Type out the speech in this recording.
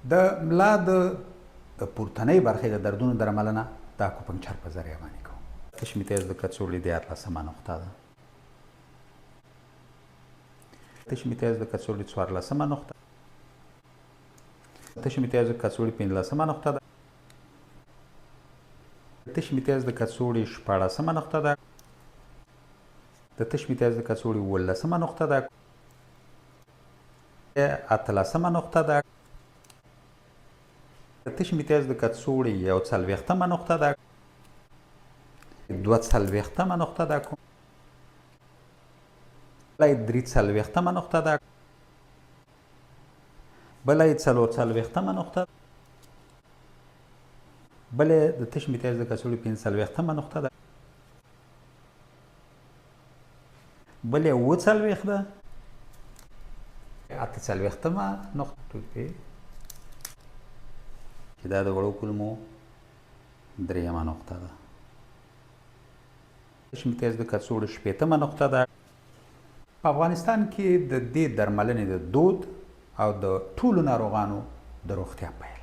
د ملا د پورتنۍ برخې د دردونو درملنه د اکوپنکچر په ذریعه باندې کوو. تشمیتیز د کڅوړې 14مه نقطه ده. تشمیتیز د کڅوړې 14مه نقطه. تشمیتیز د کڅوړې 15مه نقطه ده. تشمیتیز د کڅوړې 14مه نقطه ده. د تشمیتیز د کڅوړې 18مه نقطه ده. 18مه نقطه ده. د تشمیتیز د کڅوړې 41مه نقطه ده. 42مه نقطه ده. بله 43مه نقطه ده. بله 44مه نقطه. بله د تشمیتیز د کڅوړې 45مه نقطه ده. بله 40 ده. 48مه نقطه ده چې دا د وړو کولمو 3مه نقطه ده. تشمیتیز د کڅوړې 60مه نقطه ده. په افغانستان کې د دې درملنې د دود او د ټولو ناروغانو د روغتیا پیل